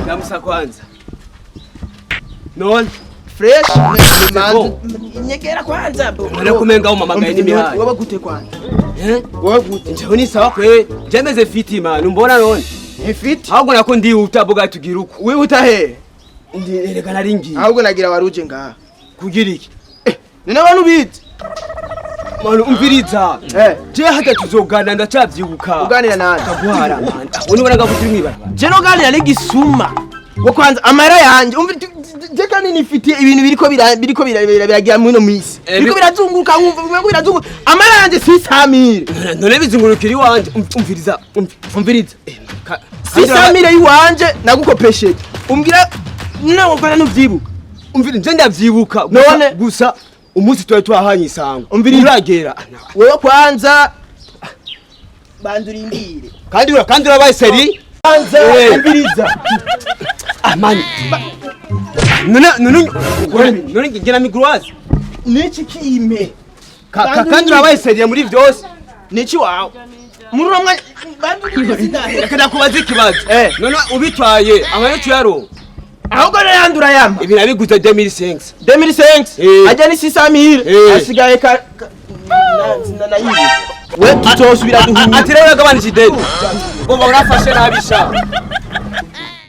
Namsa kwanza. Non fresh nyekera kwanza bro. Narakumenga umamagaye n'imihari. Wowe gute kwanza? Wowe gute? Nje ni sawa kwe. Jemeze fiti man. Umbona none? Fiti? Ahubwo nako ndi utavuga tugira uko. Wewe utahe? Reka naringi. Ahubwo nagira waruje ngaha. Kugira iki? Nina abantu bite? Manu umviriza. Je hata tuzogana ndacavyibuka. Uganira nande? Kaguhara man. Unibona ngakutiri mwibarabara. Je no ganira n'igisuma. Wo kwanza amara yanje je kandi nifitiye ibintu biriko biragira mu no misi. Biriko birazunguruka nkumva birazunguruka. Amara yanje si 100000. None bizungurukira iwanje umviriza. Umviriza. Si 100000 iwanje nagukopesheje. Umbwira nawo kana nuvyibuka. Umviriza nje ndavyibuka. None gusa umunsi twaye twahanye isango. Umviriza uragera. Wewe kwanza bandurindire. Kandi urabaye seri. Kwanza umviriza. Amani. None ngena migruazi. Niki kime? Kandi urabaye seri muri vyose. Niki wawe? Muri ramwe bandurindire. Reka kubaza ikibazo. None ubitwaye amayo tuyaro. Ahubwo yandura yama. Ibi nabiguze 2005. 2005? Ajya ni 600000. Asigaye ka na yibi. We tutosubira duhura. Ati rero gabanije ideni. Ngo urafashe nabisha.